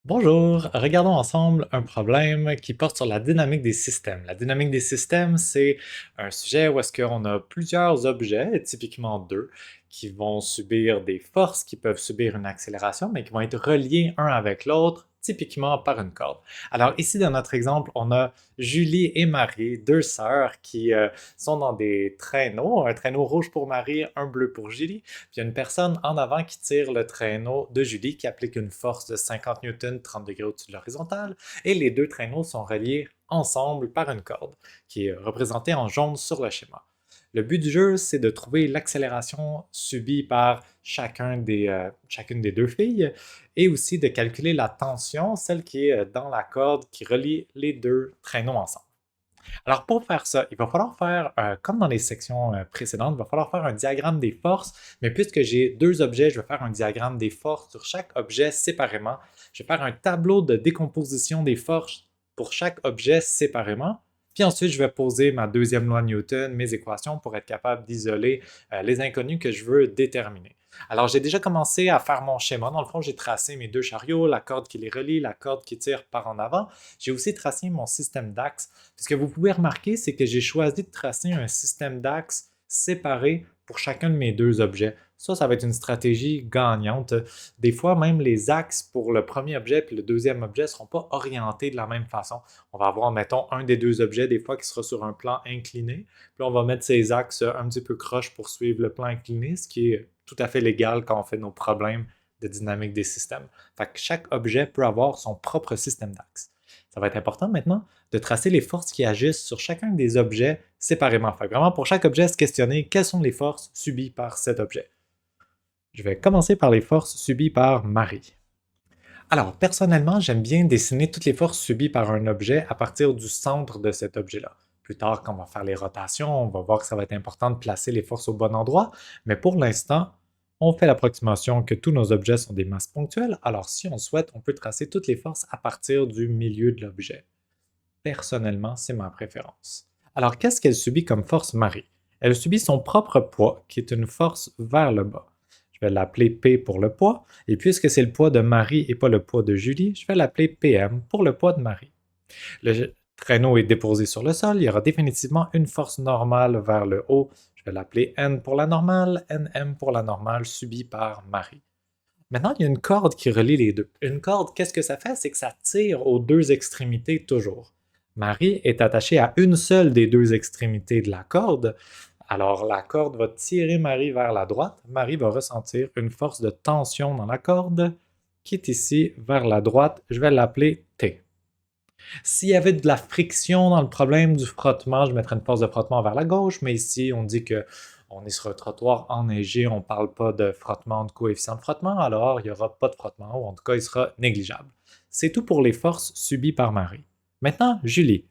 Bonjour, regardons ensemble un problème qui porte sur la dynamique des systèmes. La dynamique des systèmes, c'est un sujet où est-ce qu'on a plusieurs objets, typiquement deux, qui vont subir des forces, qui peuvent subir une accélération, mais qui vont être reliés un avec l'autre, typiquement par une corde. Alors ici, dans notre exemple, on a Julie et Marie, deux sœurs qui sont dans des traîneaux, un traîneau rouge pour Marie, un bleu pour Julie. Puis il y a une personne en avant qui tire le traîneau de Julie qui applique une force de 50 newtons 30 degrés au-dessus de l'horizontale et les deux traîneaux sont reliés ensemble par une corde qui est représentée en jaune sur le schéma. Le but du jeu, c'est de trouver l'accélération subie par chacune des deux filles et aussi de calculer la tension, celle qui est dans la corde qui relie les deux traîneaux ensemble. Alors pour faire ça, il va falloir faire, comme dans les sections précédentes, il va falloir faire un diagramme des forces, mais puisque j'ai deux objets, je vais faire un diagramme des forces sur chaque objet séparément. Je vais faire un tableau de décomposition des forces pour chaque objet séparément. Puis ensuite, je vais poser ma deuxième loi de Newton, mes équations pour être capable d'isoler les inconnus que je veux déterminer. Alors, j'ai déjà commencé à faire mon schéma. Dans le fond, j'ai tracé mes deux chariots, la corde qui les relie, la corde qui tire par en avant. J'ai aussi tracé mon système d'axes. Ce que vous pouvez remarquer, c'est que j'ai choisi de tracer un système d'axes séparé pour chacun de mes deux objets. Ça va être une stratégie gagnante. Des fois, même les axes pour le premier objet et le deuxième objet ne seront pas orientés de la même façon. On va avoir, mettons, un des deux objets, des fois, qui sera sur un plan incliné. Puis on va mettre ces axes un petit peu croche pour suivre le plan incliné, ce qui est tout à fait légal quand on fait nos problèmes de dynamique des systèmes. Fait que chaque objet peut avoir son propre système d'axes. Ça va être important maintenant de tracer les forces qui agissent sur chacun des objets séparément. Fait que vraiment, pour chaque objet, se questionner quelles sont les forces subies par cet objet. Je vais commencer par les forces subies par Marie. Alors, personnellement, j'aime bien dessiner toutes les forces subies par un objet à partir du centre de cet objet-là. Plus tard, quand on va faire les rotations, on va voir que ça va être important de placer les forces au bon endroit, mais pour l'instant, on fait l'approximation que tous nos objets sont des masses ponctuelles, alors si on souhaite, on peut tracer toutes les forces à partir du milieu de l'objet. Personnellement, c'est ma préférence. Alors, qu'est-ce qu'elle subit comme force Marie? Elle subit son propre poids, qui est une force vers le bas. Je vais l'appeler P pour le poids, et puisque c'est le poids de Marie et pas le poids de Julie, je vais l'appeler PM pour le poids de Marie. Le traîneau est déposé sur le sol, il y aura définitivement une force normale vers le haut. Je vais l'appeler N pour la normale, NM pour la normale subie par Marie. Maintenant, il y a une corde qui relie les deux. Une corde, qu'est-ce que ça fait? C'est que ça tire aux deux extrémités toujours. Marie est attachée à une seule des deux extrémités de la corde. Alors la corde va tirer Marie vers la droite. Marie va ressentir une force de tension dans la corde qui est ici vers la droite. Je vais l'appeler T. S'il y avait de la friction dans le problème du frottement, je mettrais une force de frottement vers la gauche, mais ici, on dit que on est sur un trottoir enneigé, on ne parle pas de frottement, de coefficient de frottement, alors il n'y aura pas de frottement, ou en tout cas, il sera négligeable. C'est tout pour les forces subies par Marie. Maintenant, Julie.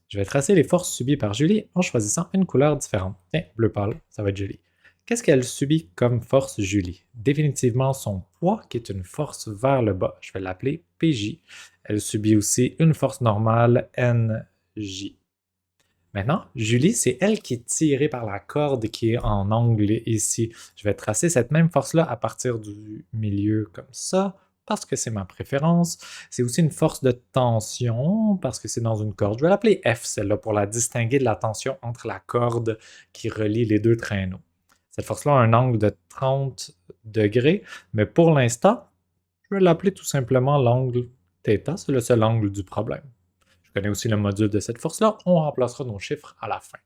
Je vais tracer les forces subies par Julie en choisissant une couleur différente. Tiens, bleu pâle, ça va être Julie. Qu'est-ce qu'elle subit comme force Julie? Définitivement son poids, qui est une force vers le bas. Je vais l'appeler PJ. Elle subit aussi une force normale NJ. Maintenant, Julie, c'est elle qui est tirée par la corde qui est en angle ici. Je vais tracer cette même force-là à partir du milieu comme ça, parce que c'est ma préférence. C'est aussi une force de tension, parce que c'est dans une corde. Je vais l'appeler F, celle-là, pour la distinguer de la tension entre la corde qui relie les deux traîneaux. Cette force-là a un angle de 30 degrés, mais pour l'instant, je vais l'appeler tout simplement l'angle θ, c'est le seul angle du problème. Je connais aussi le module de cette force-là, on remplacera nos chiffres à la fin.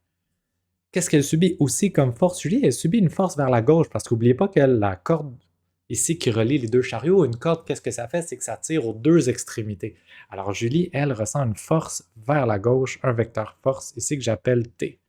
Qu'est-ce qu'elle subit aussi comme force, Julie? Elle subit une force vers la gauche, parce qu'oubliez pas que la corde ici qui relie les deux chariots, une corde, qu'est-ce que ça fait? C'est que ça tire aux deux extrémités. Alors Julie, elle, ressent une force vers la gauche, un vecteur force ici que j'appelle T.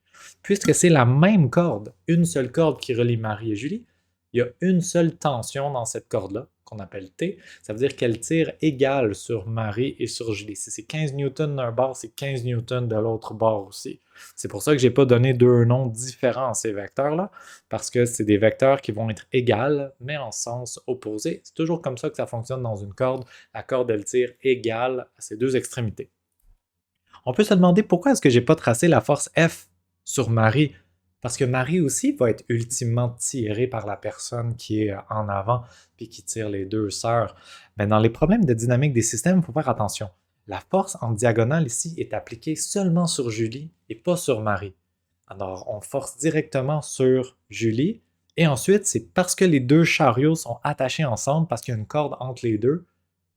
Puisque c'est la même corde, une seule corde qui relie Marie et Julie, il y a une seule tension dans cette corde-là, qu'on appelle T. Ça veut dire qu'elle tire égale sur Marie et sur Julie. Si c'est 15 newtons d'un bord, c'est 15 newtons de l'autre bord aussi. C'est pour ça que je n'ai pas donné deux noms différents à ces vecteurs-là, parce que c'est des vecteurs qui vont être égales, mais en sens opposé. C'est toujours comme ça que ça fonctionne dans une corde. La corde, elle tire égale à ses deux extrémités. On peut se demander pourquoi est-ce que j'ai pas tracé la force F sur Marie. Parce que Marie aussi va être ultimement tirée par la personne qui est en avant puis qui tire les deux sœurs. Mais dans les problèmes de dynamique des systèmes, il faut faire attention. La force en diagonale ici est appliquée seulement sur Julie et pas sur Marie. Alors, on force directement sur Julie et ensuite, c'est parce que les deux chariots sont attachés ensemble, parce qu'il y a une corde entre les deux,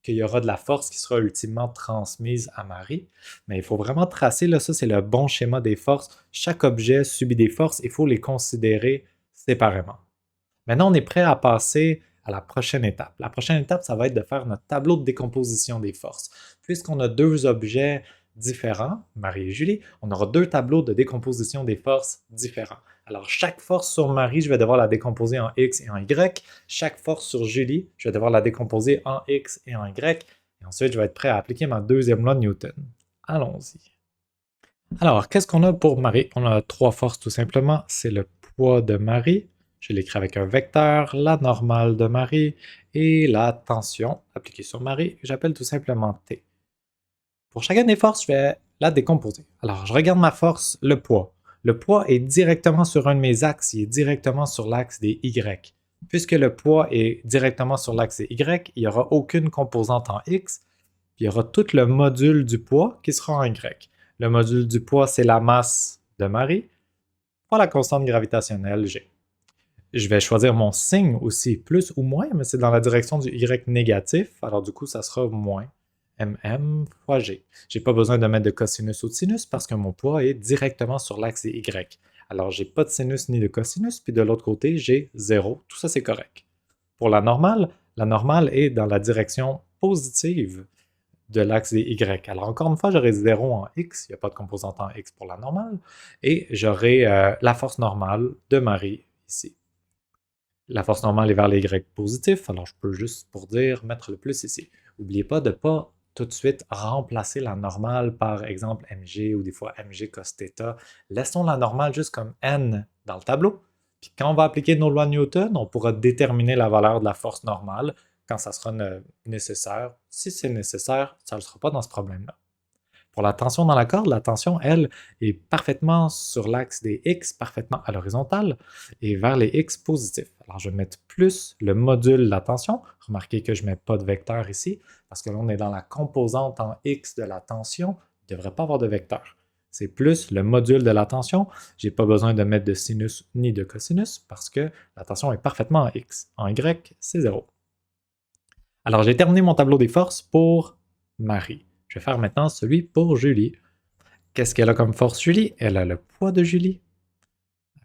qu'il y aura de la force qui sera ultimement transmise à Marie. Mais il faut vraiment tracer, là, ça c'est le bon schéma des forces. Chaque objet subit des forces, il faut les considérer séparément. Maintenant, on est prêt à passer à la prochaine étape. La prochaine étape, ça va être de faire notre tableau de décomposition des forces. Puisqu'on a deux objets différents, Marie et Julie, on aura deux tableaux de décomposition des forces différents. Alors, chaque force sur Marie, je vais devoir la décomposer en X et en Y. Chaque force sur Julie, je vais devoir la décomposer en X et en Y. Et ensuite, je vais être prêt à appliquer ma deuxième loi de Newton. Allons-y. Alors, qu'est-ce qu'on a pour Marie? On a trois forces tout simplement. C'est le poids de Marie. Je l'écris avec un vecteur, la normale de Marie et la tension appliquée sur Marie, que j'appelle tout simplement T. Pour chacune des forces, je vais la décomposer. Alors, je regarde ma force, le poids. Le poids est directement sur un de mes axes, il est directement sur l'axe des Y. Puisque le poids est directement sur l'axe des Y, il n'y aura aucune composante en X, puis il y aura tout le module du poids qui sera en Y. Le module du poids, c'est la masse de Marie fois la constante gravitationnelle G. Je vais choisir mon signe aussi, plus ou moins, mais c'est dans la direction du Y négatif, alors du coup, ça sera moins mm fois G. J'ai pas besoin de mettre de cosinus ou de sinus parce que mon poids est directement sur l'axe des Y. Alors, j'ai pas de sinus ni de cosinus, puis de l'autre côté, j'ai 0. Tout ça, c'est correct. Pour la normale est dans la direction positive de l'axe des Y. Alors, encore une fois, j'aurai 0 en X, il n'y a pas de composante en X pour la normale, et j'aurai la force normale de Marie ici. La force normale est vers les Y positifs, alors je peux juste, pour dire, mettre le plus ici. N'oubliez pas de ne pas tout de suite remplacer la normale par exemple mg ou des fois mg cos θ. Laissons la normale juste comme n dans le tableau. Puis quand on va appliquer nos lois de Newton, on pourra déterminer la valeur de la force normale quand ça sera nécessaire. Si c'est nécessaire, ça ne sera pas dans ce problème-là. Pour la tension dans la corde, la tension, elle, est parfaitement sur l'axe des X, parfaitement à l'horizontale, et vers les X positifs. Alors, je vais mettre plus le module de la tension. Remarquez que je ne mets pas de vecteur ici, parce que là, on est dans la composante en X de la tension. Il ne devrait pas avoir de vecteur. C'est plus le module de la tension. Je n'ai pas besoin de mettre de sinus ni de cosinus, parce que la tension est parfaitement en X. En Y, c'est 0. Alors, j'ai terminé mon tableau des forces pour Marie. Je vais faire maintenant celui pour Julie. Qu'est-ce qu'elle a comme force, Julie? Elle a le poids de Julie.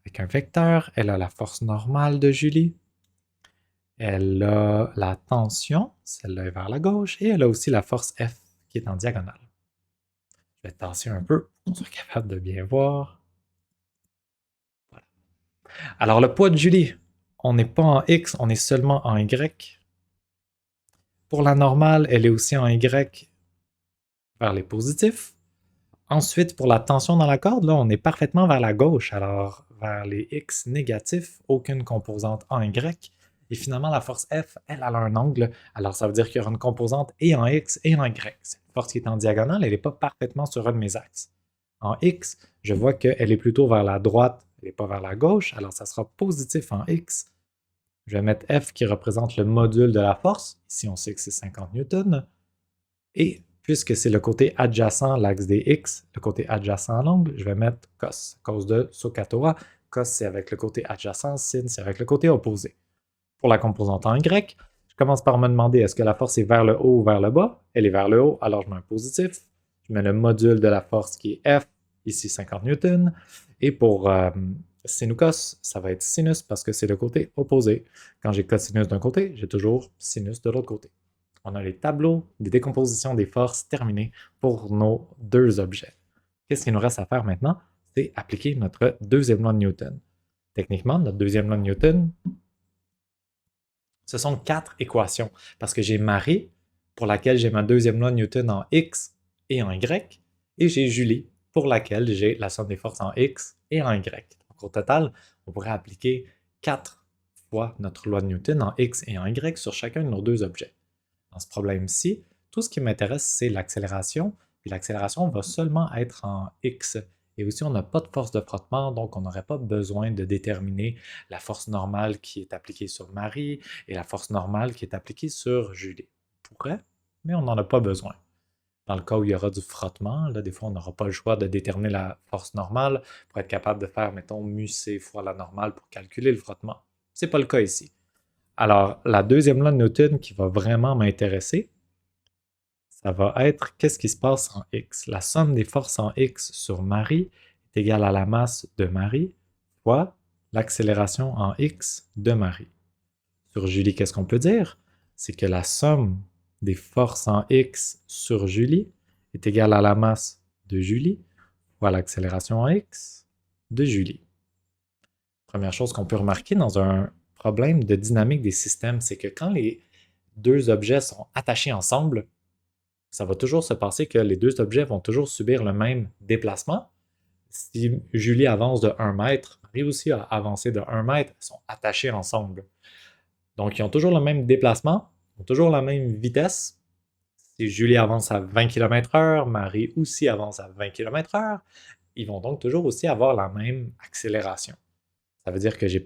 Avec un vecteur, elle a la force normale de Julie. Elle a la tension, celle-là est vers la gauche, et elle a aussi la force F qui est en diagonale. Je vais tasser un peu pour qu'on soit capable de bien voir. Voilà. Alors le poids de Julie, on n'est pas en X, on est seulement en Y. Pour la normale, elle est aussi en Y vers les positifs. Ensuite, pour la tension dans la corde, là, on est parfaitement vers la gauche, alors vers les X négatifs, aucune composante en Y. Et finalement, la force F, elle a un angle, alors ça veut dire qu'il y aura une composante et en X et en Y. C'est une force qui est en diagonale, elle n'est pas parfaitement sur un de mes axes. En X, je vois qu'elle est plutôt vers la droite, elle n'est pas vers la gauche, alors ça sera positif en X. Je vais mettre F qui représente le module de la force, ici on sait que c'est 50 newtons, et puisque c'est le côté adjacent, l'axe des X, le côté adjacent à l'angle, je vais mettre cos, cause de SOHCAHTOA. Cos, c'est avec le côté adjacent, sin, c'est avec le côté opposé. Pour la composante en Y, je commence par me demander est-ce que la force est vers le haut ou vers le bas? Elle est vers le haut, alors je mets un positif. Je mets le module de la force qui est F, ici 50 newtons. Et pour sin ou cos, ça va être sinus parce que c'est le côté opposé. Quand j'ai cosinus d'un côté, j'ai toujours sinus de l'autre côté. On a les tableaux de décomposition des forces terminés pour nos deux objets. Qu'est-ce qu'il nous reste à faire maintenant? C'est appliquer notre deuxième loi de Newton. Techniquement, notre deuxième loi de Newton, ce sont 4 équations, parce que j'ai Marie, pour laquelle j'ai ma deuxième loi de Newton en X et en Y, et j'ai Julie, pour laquelle j'ai la somme des forces en X et en Y. Donc au total, on pourrait appliquer 4 fois notre loi de Newton en X et en Y sur chacun de nos deux objets. Dans ce problème-ci, tout ce qui m'intéresse, c'est l'accélération, puis l'accélération va seulement être en X Et aussi, on n'a pas de force de frottement, donc on n'aurait pas besoin de déterminer la force normale qui est appliquée sur Marie et la force normale qui est appliquée sur Julie. On pourrait, mais on n'en a pas besoin. Dans le cas où il y aura du frottement, là, des fois, on n'aura pas le choix de déterminer la force normale pour être capable de faire, mettons, mu-c fois la normale pour calculer le frottement. C'est pas le cas ici. Alors, la deuxième loi de Newton qui va vraiment m'intéresser, ça va être qu'est-ce qui se passe en X. La somme des forces en X sur Marie est égale à la masse de Marie fois l'accélération en X de Marie. Sur Julie, qu'est-ce qu'on peut dire? C'est que la somme des forces en X sur Julie est égale à la masse de Julie fois l'accélération en X de Julie. Première chose qu'on peut remarquer dans un problème de dynamique des systèmes, c'est que quand les deux objets sont attachés ensemble, ça va toujours se passer que les deux objets vont toujours subir le même déplacement. Si Julie avance de 1 mètre, Marie aussi a avancé de 1 mètre, elles sont attachées ensemble. Donc, ils ont toujours le même déplacement, ils ont toujours la même vitesse. Si Julie avance à 20 km/h, Marie aussi avance à 20 km/h, ils vont donc toujours aussi avoir la même accélération. Ça veut dire que je ne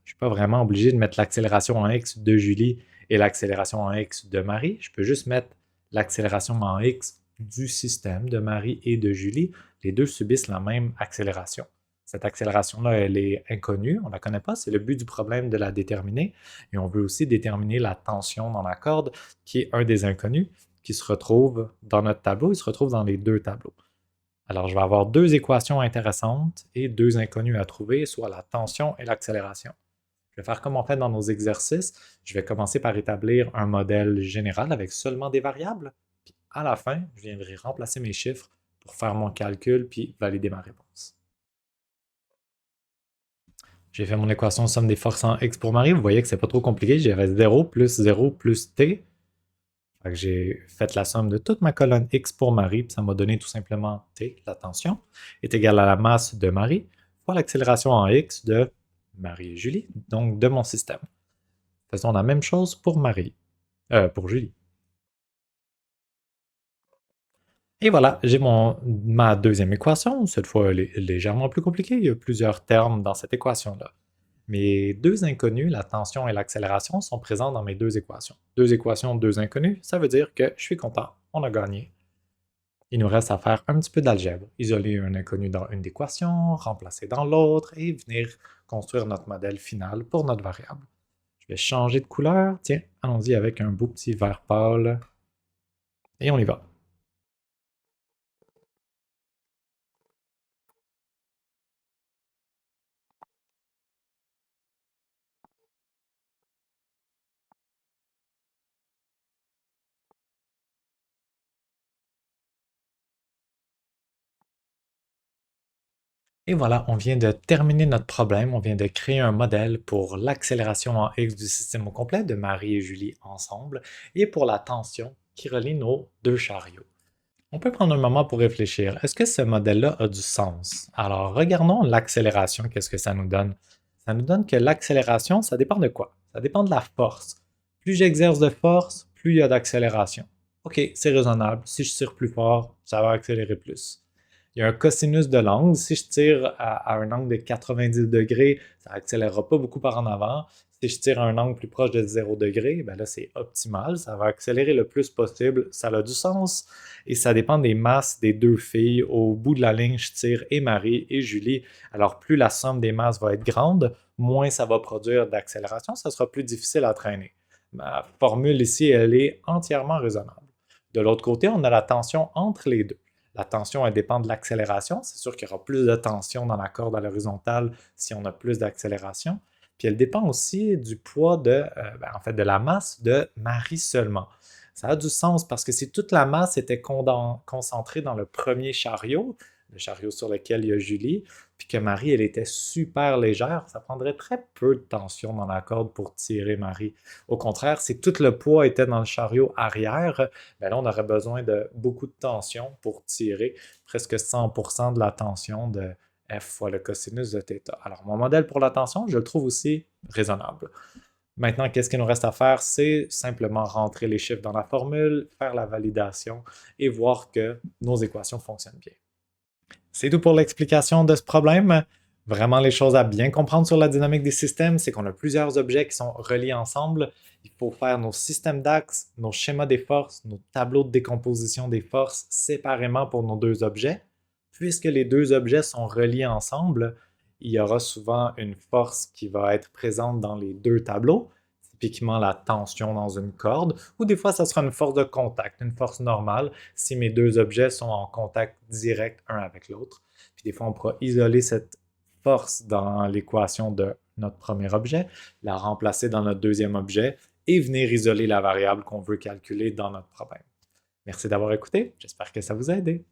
suis pas vraiment obligé de mettre l'accélération en X de Julie et l'accélération en X de Marie. Je peux juste mettre l'accélération en X du système de Marie et de Julie. Les deux subissent la même accélération. Cette accélération-là, elle est inconnue, on ne la connaît pas, c'est le but du problème de la déterminer. Et on veut aussi déterminer la tension dans la corde, qui est un des inconnus, qui se retrouve dans notre tableau, il se retrouve dans les deux tableaux. Alors, je vais avoir deux équations intéressantes et deux inconnues à trouver, soit la tension et l'accélération. Je vais faire comme on fait dans nos exercices. Je vais commencer par établir un modèle général avec seulement des variables. Puis à la fin, je viendrai remplacer mes chiffres pour faire mon calcul puis valider ma réponse. J'ai fait mon équation somme des forces en x pour Marie. Vous voyez que c'est pas trop compliqué. J'avais 0 plus 0 plus t. J'ai fait la somme de toute ma colonne X pour Marie, puis ça m'a donné tout simplement T, la tension, est égale à la masse de Marie fois l'accélération en X de Marie et Julie, donc de mon système. Faisons la même chose pour pour Julie. Et voilà, j'ai ma deuxième équation. Cette fois, elle est légèrement plus compliquée. Il y a plusieurs termes dans cette équation-là. Mes deux inconnus, la tension et l'accélération, sont présents dans mes deux équations. Deux équations, deux inconnus, ça veut dire que je suis content, on a gagné. Il nous reste à faire un petit peu d'algèbre. Isoler un inconnu dans une équation, remplacer dans l'autre et venir construire notre modèle final pour notre variable. Je vais changer de couleur. Tiens, allons-y avec un beau petit vert pâle. Et on y va. Et voilà, on vient de terminer notre problème. On vient de créer un modèle pour l'accélération en X du système au complet de Marie et Julie ensemble et pour la tension qui relie nos deux chariots. On peut prendre un moment pour réfléchir. Est-ce que ce modèle-là a du sens? Alors, regardons l'accélération. Qu'est-ce que ça nous donne? Ça nous donne que l'accélération, ça dépend de quoi? Ça dépend de la force. Plus j'exerce de force, plus il y a d'accélération. OK, c'est raisonnable. Si je tire plus fort, ça va accélérer plus. Il y a un cosinus de l'angle. Si je tire à un angle de 90 degrés, ça n'accélérera pas beaucoup par en avant. Si je tire à un angle plus proche de 0 degré, ben là c'est optimal. Ça va accélérer le plus possible. Ça a du sens. Et ça dépend des masses des deux filles. Au bout de la ligne, je tire et Marie et Julie. Alors plus la somme des masses va être grande, moins ça va produire d'accélération. Ça sera plus difficile à traîner. Ma formule ici, elle est entièrement raisonnable. De l'autre côté, on a la tension entre les deux. La tension, elle dépend de l'accélération. C'est sûr qu'il y aura plus de tension dans la corde à l'horizontale si on a plus d'accélération. Puis elle dépend aussi du poids de la masse de Marie seulement. Ça a du sens parce que si toute la masse était concentrée dans le premier chariot, le chariot sur lequel il y a Julie, puis que Marie, elle était super légère, ça prendrait très peu de tension dans la corde pour tirer Marie. Au contraire, si tout le poids était dans le chariot arrière, ben là, on aurait besoin de beaucoup de tension pour tirer presque 100% de la tension de F fois le cosinus de θ. Alors, mon modèle pour la tension, je le trouve aussi raisonnable. Maintenant, qu'est-ce qu'il nous reste à faire? C'est simplement rentrer les chiffres dans la formule, faire la validation et voir que nos équations fonctionnent bien. C'est tout pour l'explication de ce problème. Vraiment, les choses à bien comprendre sur la dynamique des systèmes, c'est qu'on a plusieurs objets qui sont reliés ensemble. Il faut faire nos systèmes d'axes, nos schémas des forces, nos tableaux de décomposition des forces séparément pour nos deux objets. Puisque les deux objets sont reliés ensemble, il y aura souvent une force qui va être présente dans les deux tableaux, typiquement la tension dans une corde, ou des fois ça sera une force de contact, une force normale, si mes deux objets sont en contact direct un avec l'autre. Puis des fois, on pourra isoler cette force dans l'équation de notre premier objet, la remplacer dans notre deuxième objet et venir isoler la variable qu'on veut calculer dans notre problème. Merci d'avoir écouté, j'espère que ça vous a aidé.